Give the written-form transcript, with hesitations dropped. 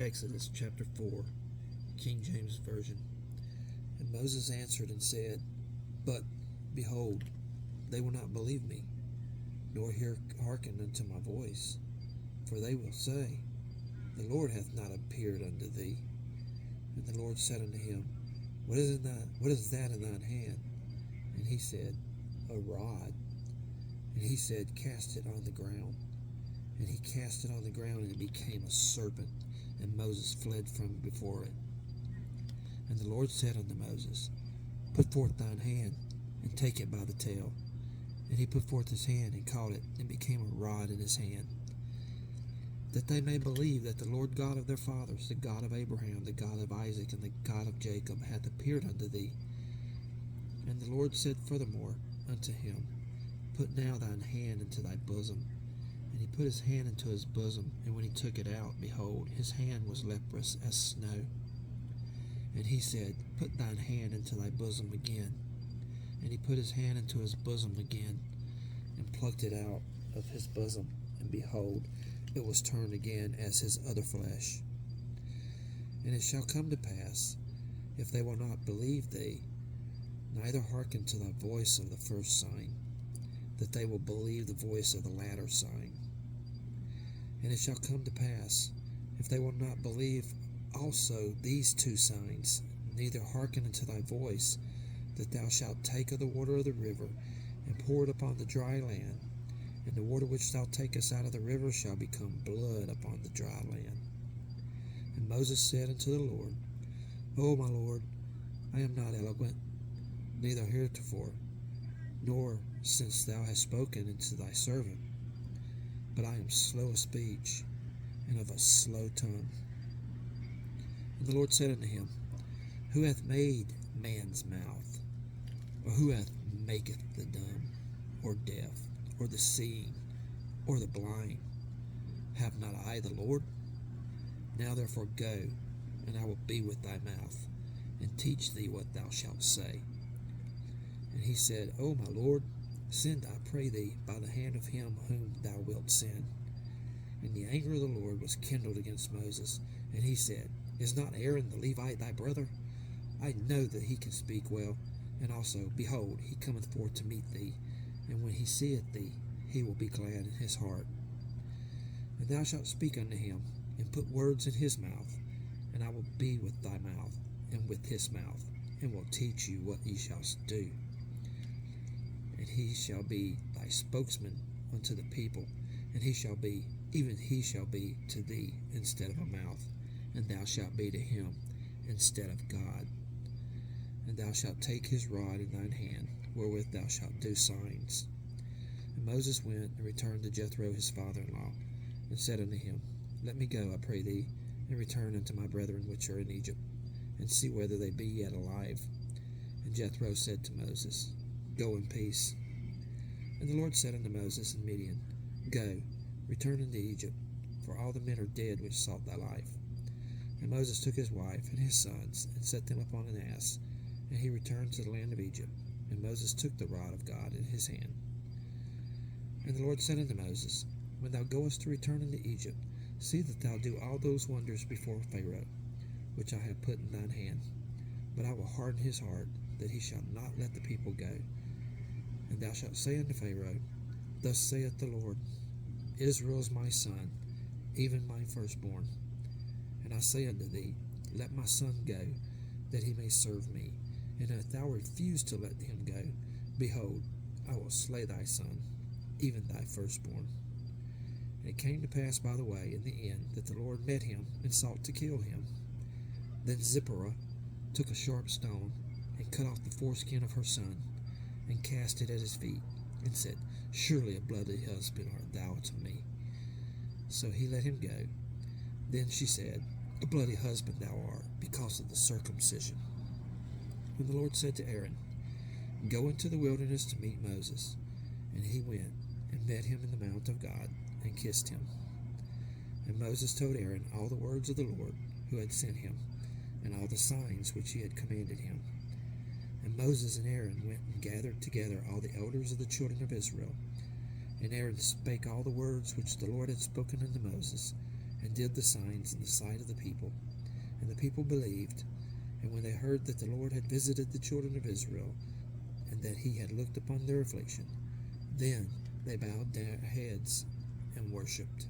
Exodus chapter 4, King James Version. And Moses answered and said, But, behold, they will not believe me, nor hearken unto my voice. For they will say, The Lord hath not appeared unto thee. And the Lord said unto him, What is that in thine hand? And he said, A rod. And he said, Cast it on the ground. And he cast it on the ground, and it became a serpent, and Moses fled from before it. And the Lord said unto Moses, Put forth thine hand, and take it by the tail. And he put forth his hand, and caught it, and became a rod in his hand. That they may believe that the Lord God of their fathers, the God of Abraham, the God of Isaac, and the God of Jacob, hath appeared unto thee. And the Lord said furthermore unto him, Put now thine hand into thy bosom. And he put his hand into his bosom, and when he took it out, behold, his hand was leprous as snow. And he said, Put thine hand into thy bosom again. And he put his hand into his bosom again, and plucked it out of his bosom, and behold, it was turned again as his other flesh. And it shall come to pass, if they will not believe thee, neither hearken to thy voice of the first sign, that they will believe the voice of the latter sign. And it shall come to pass, if they will not believe also these two signs, neither hearken unto thy voice, that thou shalt take of the water of the river, and pour it upon the dry land, and the water which thou takest out of the river shall become blood upon the dry land. And Moses said unto the Lord, O my Lord, I am not eloquent, neither heretofore, nor since thou hast spoken unto thy servant, but I am slow of speech, and of a slow tongue. And the Lord said unto him, Who hath made man's mouth? Or who hath maketh the dumb, or deaf, or the seeing, or the blind? Have not I the Lord? Now therefore go, and I will be with thy mouth, and teach thee what thou shalt say. And he said, O my Lord, send, I pray thee, by the hand of him whom thou wilt send. And the anger of the Lord was kindled against Moses, and he said, Is not Aaron the Levite thy brother? I know that he can speak well, and also, behold, he cometh forth to meet thee, and when he seeth thee, he will be glad in his heart. And thou shalt speak unto him, and put words in his mouth, and I will be with thy mouth, and with his mouth, and will teach you what ye shall do. And he shall be thy spokesman unto the people, and even he shall be to thee instead of a mouth, and thou shalt be to him instead of God. And thou shalt take his rod in thine hand, wherewith thou shalt do signs. And Moses went and returned to Jethro his father-in-law, and said unto him, Let me go, I pray thee, and return unto my brethren which are in Egypt, and see whether they be yet alive. And Jethro said to Moses, Go in peace. And the Lord said unto Moses and Midian, Go, return into Egypt, for all the men are dead which sought thy life. And Moses took his wife and his sons, and set them upon an ass, and he returned to the land of Egypt. And Moses took the rod of God in his hand. And the Lord said unto Moses, When thou goest to return into Egypt, see that thou do all those wonders before Pharaoh, which I have put in thine hand. But I will harden his heart, that he shall not let the people go. And thou shalt say unto Pharaoh, Thus saith the Lord, Israel is my son, even my firstborn. And I say unto thee, Let my son go, that he may serve me. And if thou refuse to let him go, behold, I will slay thy son, even thy firstborn. And it came to pass by the way in the end that the Lord met him and sought to kill him. Then Zipporah took a sharp stone, and cut off the foreskin of her son, and cast it at his feet, and said, Surely a bloody husband art thou to me. So he let him go. Then she said, A bloody husband thou art, because of the circumcision. And the Lord said to Aaron, Go into the wilderness to meet Moses. And he went, and met him in the mount of God, and kissed him. And Moses told Aaron all the words of the Lord, who had sent him, and all the signs which he had commanded him. And Moses and Aaron went and gathered together all the elders of the children of Israel. And Aaron spake all the words which the Lord had spoken unto Moses. and did the signs in the sight of the people. And the people believed. And when they heard that the Lord had visited the children of Israel, and that he had looked upon their affliction, then they bowed their heads and worshipped.